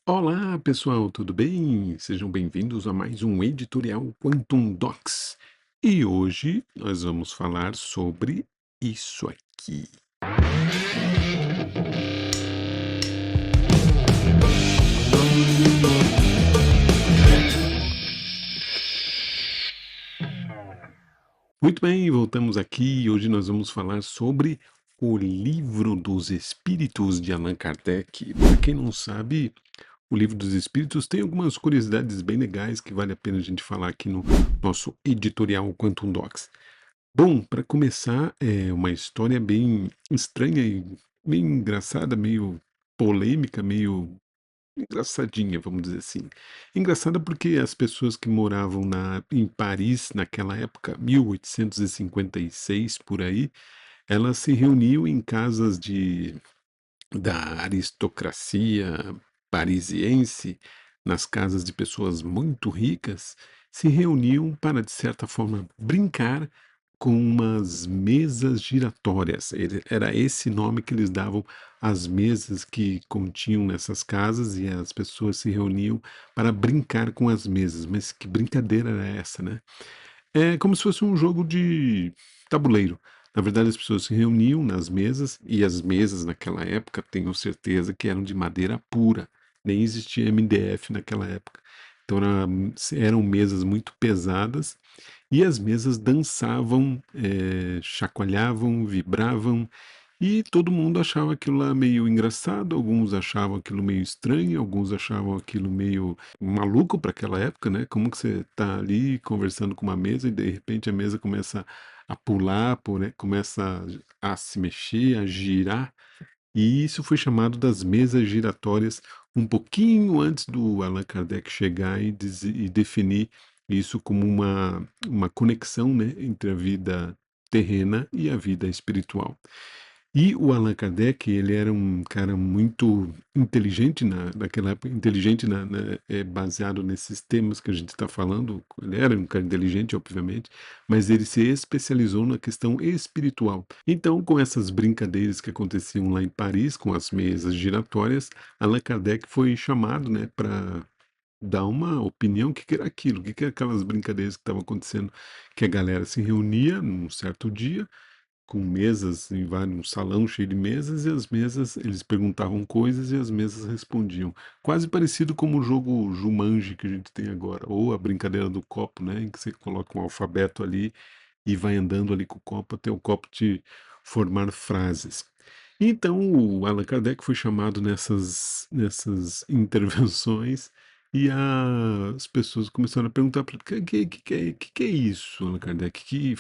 Olá, pessoal, tudo bem? Sejam bem-vindos a mais um editorial Quantum Docs. E hoje nós vamos falar sobre isso aqui. Muito bem, voltamos aqui e hoje nós vamos falar sobre o Livro dos Espíritos de Allan Kardec. Para quem não sabe, o Livro dos Espíritos tem algumas curiosidades bem legais que vale a pena a gente falar aqui no nosso editorial Quantum Docs. Bom, para começar, é uma história bem estranha e meio engraçada, meio polêmica, meio engraçadinha, vamos dizer assim. Engraçada porque as pessoas que moravam em Paris naquela época, 1856 por aí, elas se reuniam em casas da aristocracia parisiense, nas casas de pessoas muito ricas, se reuniam para, de certa forma, brincar com umas mesas giratórias. Era esse nome que eles davam às mesas que continham nessas casas e as pessoas se reuniam para brincar com as mesas. Mas que brincadeira era essa, né? É como se fosse um jogo de tabuleiro. Na verdade, as pessoas se reuniam nas mesas, e as mesas naquela época, tenho certeza que eram de madeira pura, nem existia MDF naquela época. Então eram mesas muito pesadas, e as mesas dançavam, chacoalhavam, vibravam, e todo mundo achava aquilo lá meio engraçado, alguns achavam aquilo meio estranho, alguns achavam aquilo meio maluco para aquela época, né? Como que você tá ali conversando com uma mesa e de repente a mesa começa a pular, né? Começa a se mexer, a girar, e isso foi chamado das mesas giratórias um pouquinho antes do Allan Kardec chegar e definir isso como uma conexão, né, entre a vida terrena e a vida espiritual. E o Allan Kardec, ele era um cara muito inteligente naquela época, inteligente baseado nesses temas que a gente está falando. Ele era um cara inteligente, obviamente, mas ele se especializou na questão espiritual. Então, com essas brincadeiras que aconteciam lá em Paris, com as mesas giratórias, Allan Kardec foi chamado, né, para dar uma opinião, o que que era aquilo, o que que era aquelas brincadeiras que estavam acontecendo, que a galera se reunia num certo dia, com mesas em vários um salão cheio de mesas, e as mesas eles perguntavam coisas e as mesas respondiam. Quase parecido como o jogo Jumanji que a gente tem agora, ou a brincadeira do copo, né, em que você coloca um alfabeto ali e vai andando ali com o copo até o copo te formar frases. Então o Allan Kardec foi chamado nessas intervenções e as pessoas começaram a perguntar para ele: Que é isso, Allan Kardec?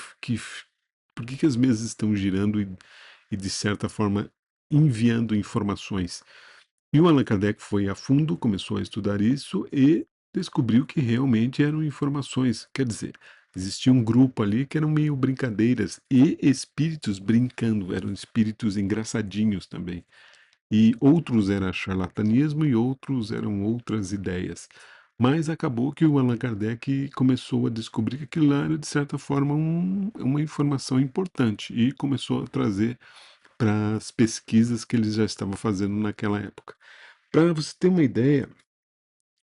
Por que que as mesas estão girando e de certa forma enviando informações? E o Allan Kardec foi a fundo, começou a estudar isso e descobriu que realmente eram informações. Quer dizer, existia um grupo ali que eram meio brincadeiras e espíritos brincando, eram espíritos engraçadinhos também. E outros era charlatanismo e outros eram outras ideias. Mas acabou que o Allan Kardec começou a descobrir que aquilo lá era, de certa forma, uma informação importante e começou a trazer para as pesquisas que eles já estavam fazendo naquela época. Para você ter uma ideia,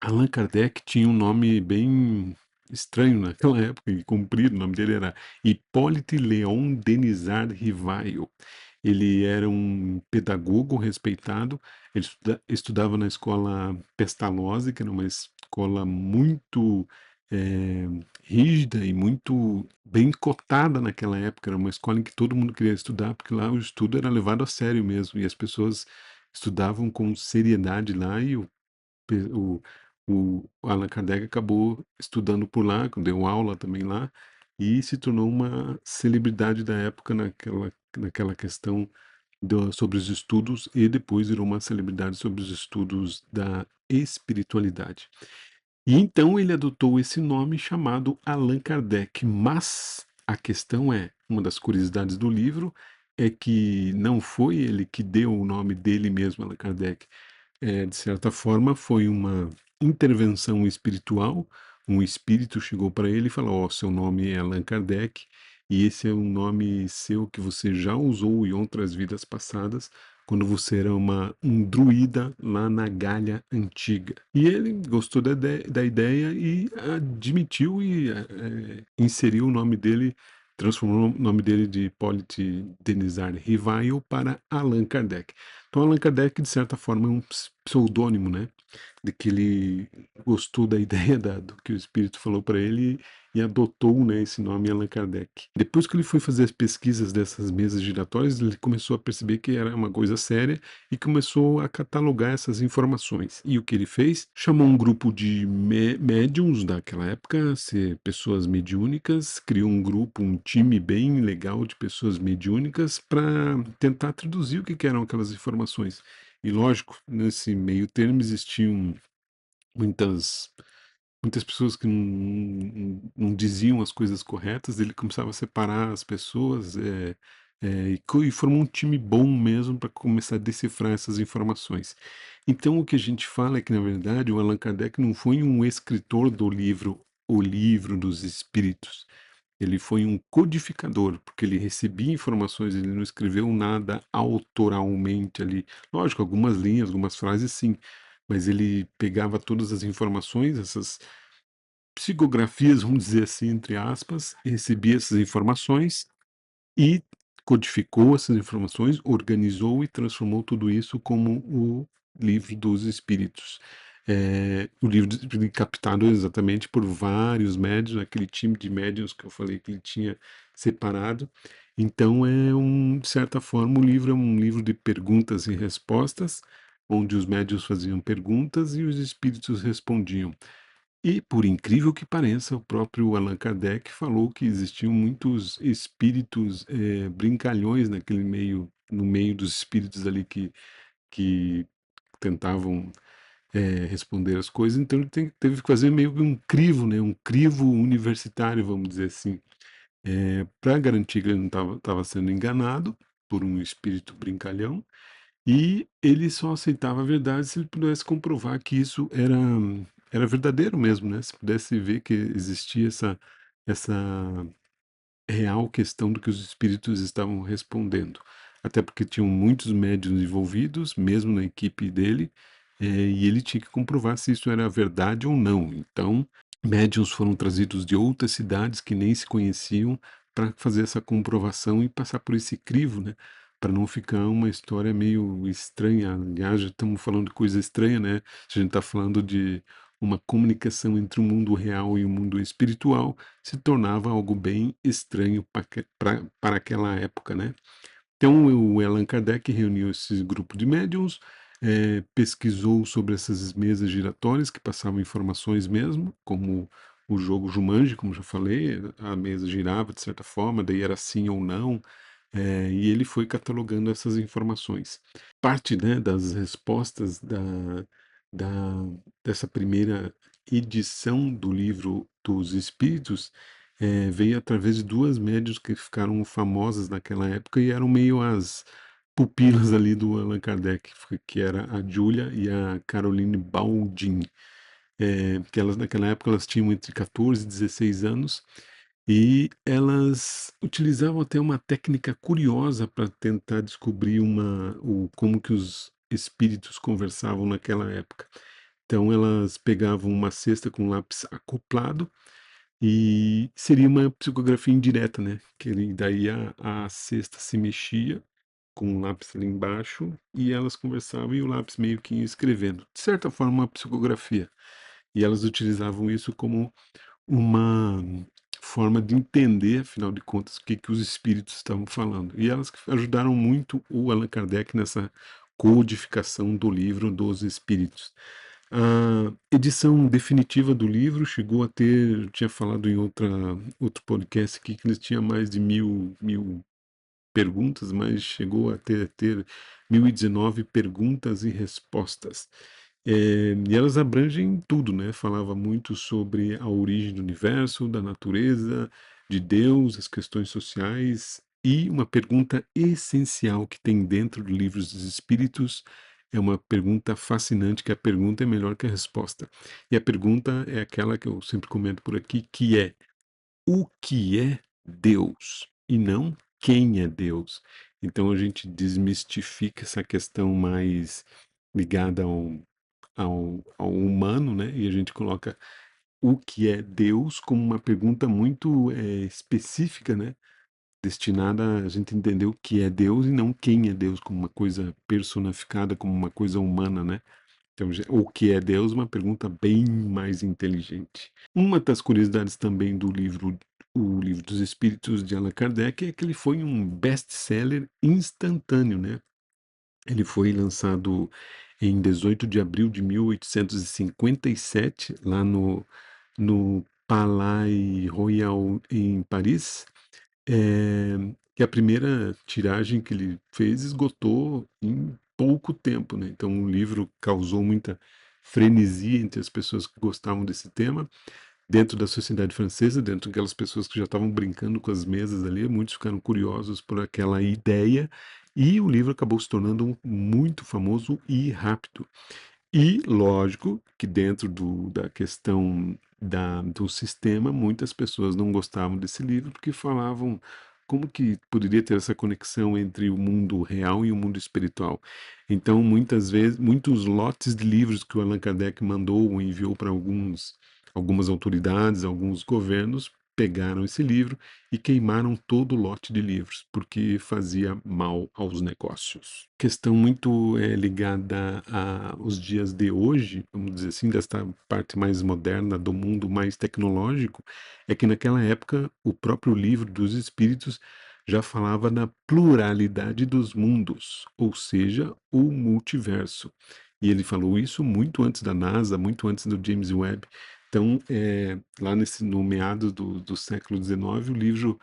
Allan Kardec tinha um nome bem estranho naquela época e comprido, o nome dele era Hippolyte Léon Denisard Rivaio. Ele era um pedagogo respeitado, ele estudava na escola Pestalozzi, que era uma escola muito eh, rígida e muito bem cotada naquela época, era uma escola em que todo mundo queria estudar, porque lá o estudo era levado a sério mesmo, e as pessoas estudavam com seriedade lá, e o Allan Kardec acabou estudando por lá, deu aula também lá, e se tornou uma celebridade da época naquela questão sobre os estudos, e depois virou uma celebridade sobre os estudos da espiritualidade. E então ele adotou esse nome chamado Allan Kardec, mas a questão é, uma das curiosidades do livro é que não foi ele que deu o nome dele mesmo, Allan Kardec. De certa forma, foi uma intervenção espiritual. Um espírito chegou para ele e falou: Ó, seu nome é Allan Kardec, e esse é um nome seu que você já usou em outras vidas passadas, quando você era um druida lá na Galha Antiga. E ele gostou da ideia e admitiu e inseriu o nome dele, transformou o nome dele de Hippolyte Denisard Rivail para Allan Kardec. Então, Allan Kardec, de certa forma, é um pseudônimo, né? De que ele gostou da ideia do que o espírito falou para ele e adotou, né, esse nome Allan Kardec. Depois que ele foi fazer as pesquisas dessas mesas giratórias, ele começou a perceber que era uma coisa séria e começou a catalogar essas informações. E o que ele fez? Chamou um grupo de médiums daquela época, pessoas mediúnicas, criou um grupo, um time bem legal de pessoas mediúnicas para tentar traduzir o que eram aquelas informações. E lógico, nesse meio termo existiam muitas muitas pessoas que não diziam as coisas corretas, ele começava a separar as pessoas e formou um time bom mesmo para começar a decifrar essas informações. Então o que a gente fala é que, na verdade, o Allan Kardec não foi um escritor do livro O Livro dos Espíritos. Ele foi um codificador, porque ele recebia informações, ele não escreveu nada autoralmente ali. Lógico, algumas linhas, algumas frases sim, mas ele pegava todas as informações, essas psicografias, vamos dizer assim, entre aspas, e recebia essas informações e codificou essas informações, organizou e transformou tudo isso como o Livro dos Espíritos. O livro dos Espíritos captado exatamente por vários médiuns, aquele time de médiuns que eu falei que ele tinha separado. Então, de certa forma, o livro é um livro de perguntas e respostas, onde os médiuns faziam perguntas e os espíritos respondiam. E, por incrível que pareça, o próprio Allan Kardec falou que existiam muitos espíritos brincalhões no meio dos espíritos ali que tentavam responder as coisas, então ele teve que fazer meio que um crivo, né, um crivo universitário, vamos dizer assim, para garantir que ele não estava sendo enganado por um espírito brincalhão, e ele só aceitava a verdade se ele pudesse comprovar que isso era verdadeiro mesmo, né? Se pudesse ver que existia essa real questão do que os espíritos estavam respondendo. Até porque tinham muitos médiuns envolvidos, mesmo na equipe dele, e ele tinha que comprovar se isso era verdade ou não. Então, médiuns foram trazidos de outras cidades que nem se conheciam para fazer essa comprovação e passar por esse crivo, né? Para não ficar uma história meio estranha. Aliás, já estamos falando de coisa estranha, né? Se a gente está falando de uma comunicação entre o mundo real e o mundo espiritual, se tornava algo bem estranho para aquela época, né? Então, o Allan Kardec reuniu esse grupo de médiums, pesquisou sobre essas mesas giratórias que passavam informações mesmo, como o jogo Jumanji, como já falei, a mesa girava de certa forma, daí era sim ou não, e ele foi catalogando essas informações. Parte, né, das respostas da, dessa primeira edição do livro dos Espíritos veio através de duas médiuns que ficaram famosas naquela época e eram meio as pupilas ali do Allan Kardec, que era a Julia e a Caroline Baldin, que elas naquela época elas tinham entre 14 e 16 anos e elas utilizavam até uma técnica curiosa para tentar descobrir como que os espíritos conversavam naquela época. Então elas pegavam uma cesta com lápis acoplado e seria uma psicografia indireta, né? Daí a cesta se mexia com o lápis ali embaixo e elas conversavam e o lápis meio que ia escrevendo. De certa forma, uma psicografia. E elas utilizavam isso como uma forma de entender, afinal de contas, o que os espíritos estavam falando. E elas que ajudaram muito o Allan Kardec nessa codificação do livro dos espíritos. A edição definitiva do livro chegou a ter, eu tinha falado em outro podcast aqui, que eles tinham mais de mil perguntas, mas chegou a ter 1019 perguntas e respostas. E elas abrangem tudo, né? Falava muito sobre a origem do universo, da natureza, de Deus, as questões sociais e uma pergunta essencial que tem dentro do Livro dos Espíritos é uma pergunta fascinante, que a pergunta é melhor que a resposta. E a pergunta é aquela que eu sempre comento por aqui, que é: o que é Deus? E não quem é Deus. Então a gente desmistifica essa questão mais ligada ao humano, né? E a gente coloca o que é Deus como uma pergunta muito específica, né? Destinada a gente entender o que é Deus e não quem é Deus, como uma coisa personificada, como uma coisa humana, né? Então, o que é Deus? Uma pergunta bem mais inteligente. Uma das curiosidades também do livro, o Livro dos Espíritos de Allan Kardec, é que ele foi um best-seller instantâneo, né? Ele foi lançado em 18 de abril de 1857, lá no Palais Royal em Paris, que a primeira tiragem que ele fez esgotou em pouco tempo, né? Então o livro causou muita frenesi entre as pessoas que gostavam desse tema, dentro da sociedade francesa, dentro daquelas pessoas que já estavam brincando com as mesas ali, muitos ficaram curiosos por aquela ideia, e o livro acabou se tornando muito famoso e rápido. E, lógico, que dentro da questão do sistema, muitas pessoas não gostavam desse livro porque falavam como que poderia ter essa conexão entre o mundo real e o mundo espiritual. Então, muitas vezes, muitos lotes de livros que o Allan Kardec mandou ou enviou para algumas autoridades, alguns governos, pegaram esse livro e queimaram todo o lote de livros, porque fazia mal aos negócios. Questão muito ligada aos dias de hoje, vamos dizer assim, desta parte mais moderna do mundo mais tecnológico, é que naquela época o próprio livro dos Espíritos já falava da pluralidade dos mundos, ou seja, o multiverso. E ele falou isso muito antes da NASA, muito antes do James Webb. Então, lá no meados do século XIX,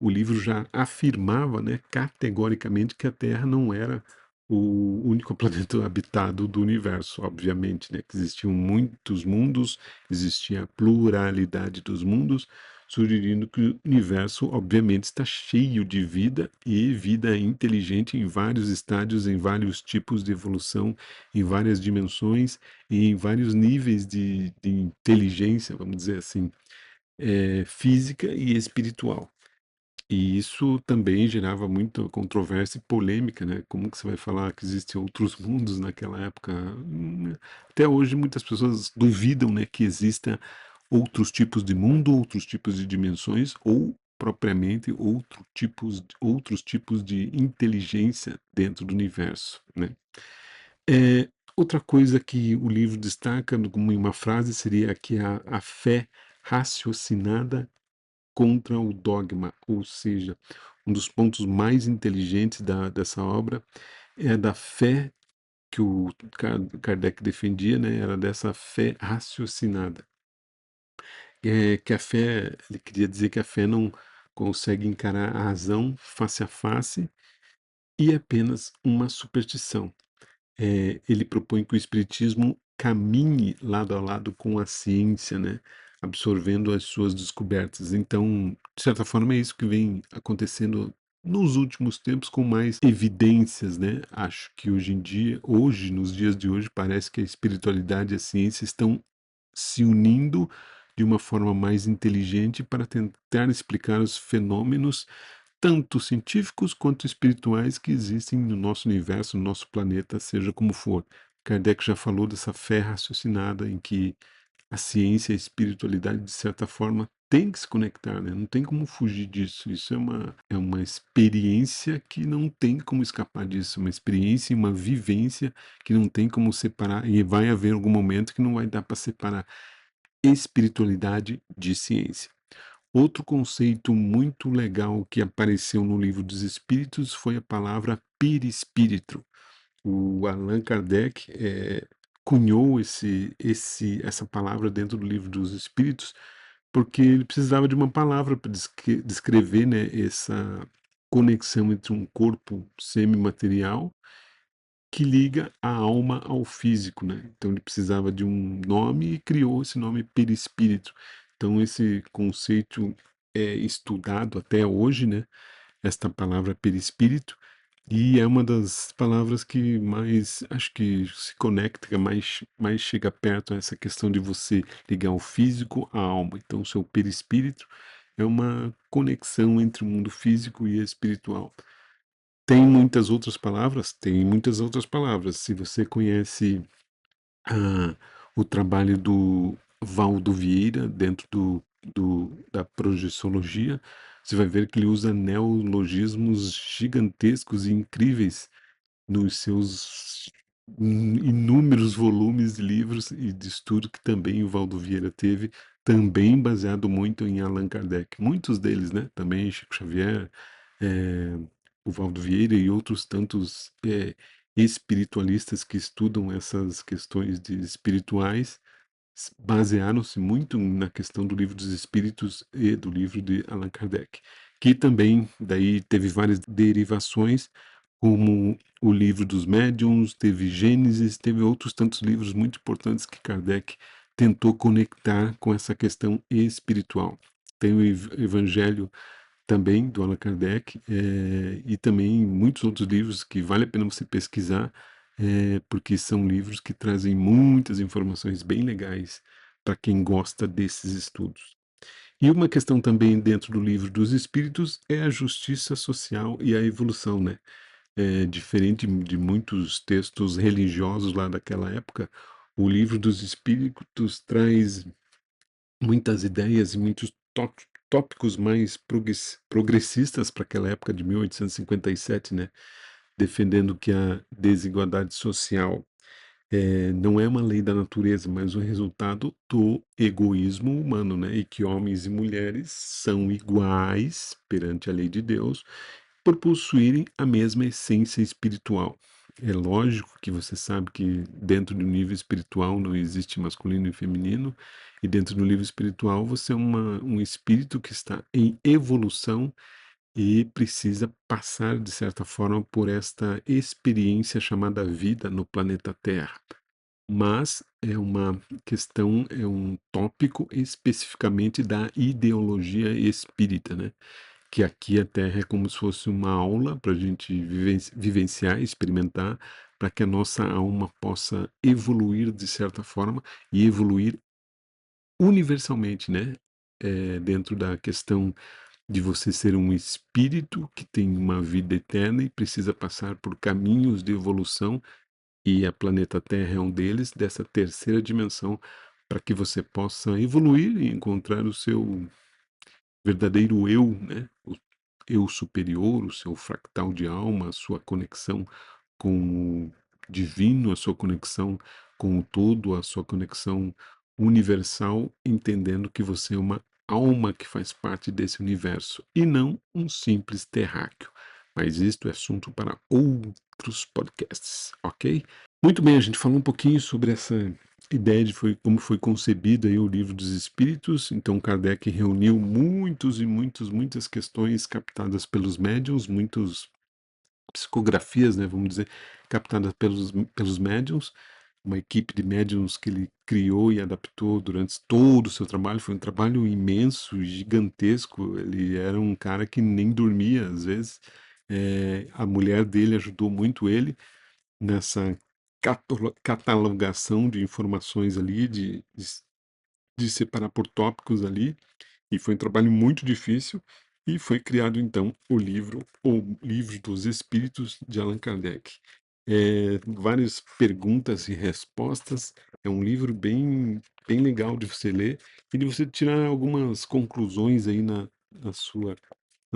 o livro já afirmava, né, categoricamente que a Terra não era o único planeta habitado do universo, obviamente, né, que existiam muitos mundos, existia a pluralidade dos mundos, sugerindo que o universo, obviamente, está cheio de vida e vida inteligente em vários estádios, em vários tipos de evolução, em várias dimensões e em vários níveis de inteligência, vamos dizer assim, física e espiritual. E isso também gerava muita controvérsia e polêmica, né? Como que você vai falar que existem outros mundos naquela época? Até hoje muitas pessoas duvidam, né, que exista outros tipos de mundo, outros tipos de dimensões ou propriamente outros tipos de inteligência dentro do universo, né? Outra coisa que o livro destaca como em uma frase seria que a fé raciocinada contra o dogma, ou seja, um dos pontos mais inteligentes dessa obra é a da fé que o Kardec defendia, né? Era dessa fé raciocinada. Que a fé, ele queria dizer que a fé não consegue encarar a razão face a face e é apenas uma superstição. Ele propõe que o espiritismo caminhe lado a lado com a ciência, né, absorvendo as suas descobertas. Então, de certa forma, é isso que vem acontecendo nos últimos tempos com mais evidências, né? Acho que hoje, nos dias de hoje, parece que a espiritualidade e a ciência estão se unindo de uma forma mais inteligente para tentar explicar os fenômenos tanto científicos quanto espirituais que existem no nosso universo, no nosso planeta, seja como for. Kardec já falou dessa fé raciocinada em que a ciência e a espiritualidade, de certa forma, têm que se conectar, né? Não tem como fugir disso. Isso é uma experiência que não tem como escapar disso, uma experiência e uma vivência que não tem como separar, e vai haver algum momento que não vai dar para separar espiritualidade de ciência. Outro conceito muito legal que apareceu no Livro dos Espíritos foi a palavra perispírito. O Allan Kardec cunhou essa palavra dentro do Livro dos Espíritos porque ele precisava de uma palavra para descrever, né, essa conexão entre um corpo semimaterial que liga a alma ao físico, né? Então ele precisava de um nome e criou esse nome perispírito. Então esse conceito é estudado até hoje, né? Esta palavra perispírito, e é uma das palavras que mais, acho que se conecta, que mais chega perto a essa questão de você ligar o físico à alma. Então o seu perispírito é uma conexão entre o mundo físico e espiritual. Tem muitas outras palavras? Tem muitas outras palavras. Se você conhece ah, o trabalho do Valdo Vieira dentro da projeciologia, você vai ver que ele usa neologismos gigantescos e incríveis nos seus inúmeros volumes de livros e de estudo que também o Valdo Vieira teve, também baseado muito em Allan Kardec. Muitos deles, né? Também Chico Xavier, eh, o Valdo Vieira e outros tantos espiritualistas que estudam essas questões de espirituais basearam-se muito na questão do Livro dos Espíritos e do livro de Allan Kardec, que também daí teve várias derivações, como o Livro dos Médiuns, teve Gênesis, teve outros tantos livros muito importantes que Kardec tentou conectar com essa questão espiritual. Tem o Evangelho também do Allan Kardec, e também muitos outros livros que vale a pena você pesquisar, porque são livros que trazem muitas informações bem legais para quem gosta desses estudos. E uma questão também dentro do Livro dos Espíritos é a justiça social e a evolução, né? Diferente de muitos textos religiosos lá daquela época, o Livro dos Espíritos traz muitas ideias e muitos tópicos mais progressistas para aquela época de 1857, né? Defendendo que a desigualdade social não é uma lei da natureza, mas o resultado do egoísmo humano, né? E que homens e mulheres são iguais perante a lei de Deus por possuírem a mesma essência espiritual. É lógico que você sabe que dentro do nível espiritual não existe masculino e feminino, e dentro do nível espiritual você é um espírito que está em evolução e precisa passar, de certa forma, por esta experiência chamada vida no planeta Terra. Mas é uma questão, é um tópico especificamente da ideologia espírita, né? Que aqui a Terra é como se fosse uma aula para a gente vivenciar, experimentar, para que a nossa alma possa evoluir de certa forma e evoluir universalmente, né? Dentro da questão de você ser um espírito que tem uma vida eterna e precisa passar por caminhos de evolução, e a planeta Terra é um deles, dessa terceira dimensão, para que você possa evoluir e encontrar o seu verdadeiro eu, né? O eu superior, o seu fractal de alma, a sua conexão com o divino, a sua conexão com o todo, a sua conexão universal, entendendo que você é uma alma que faz parte desse universo e não um simples terráqueo. Mas isto é assunto para outros podcasts, ok? Muito bem, a gente falou um pouquinho sobre essa ideia de como foi concebido aí o Livro dos Espíritos. Então, Kardec reuniu muitas questões captadas pelos médiuns, muitas psicografias, né, vamos dizer, captadas pelos médiuns, uma equipe de médiuns que ele criou e adaptou durante todo o seu trabalho. Foi um trabalho imenso, gigantesco. Ele era um cara que nem dormia às vezes. A mulher dele ajudou muito ele nessa catalogação de informações ali, de separar por tópicos ali, e foi um trabalho muito difícil, e foi criado então o Livro dos Espíritos de Allan Kardec. Várias perguntas e respostas, é um livro bem legal de você ler, e de você tirar algumas conclusões aí nas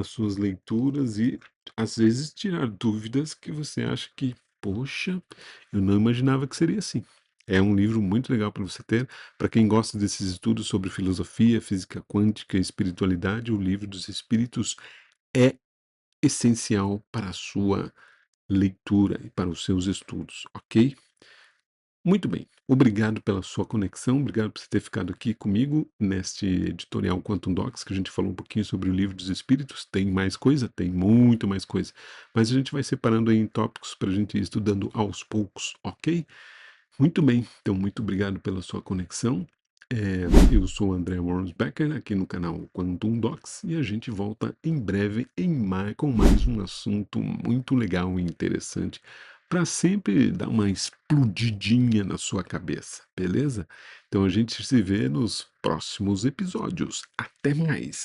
suas leituras e às vezes tirar dúvidas que você acha que, poxa, eu não imaginava que seria assim. É um livro muito legal para você ter. Para quem gosta desses estudos sobre filosofia, física quântica e espiritualidade, o Livro dos Espíritos é essencial para a sua leitura e para os seus estudos, ok? Muito bem, obrigado pela sua conexão, obrigado por você ter ficado aqui comigo neste editorial Quantum Docs, que a gente falou um pouquinho sobre o Livro dos Espíritos. Tem mais coisa? Tem muito mais coisa, mas a gente vai separando aí em tópicos para a gente ir estudando aos poucos, ok? Muito bem, então muito obrigado pela sua conexão. Eu sou o André Wormsbecker, aqui no canal Quantum Docs, e a gente volta em breve com mais um assunto muito legal e interessante para sempre dar uma explodidinha na sua cabeça, beleza? Então a gente se vê nos próximos episódios. Até mais!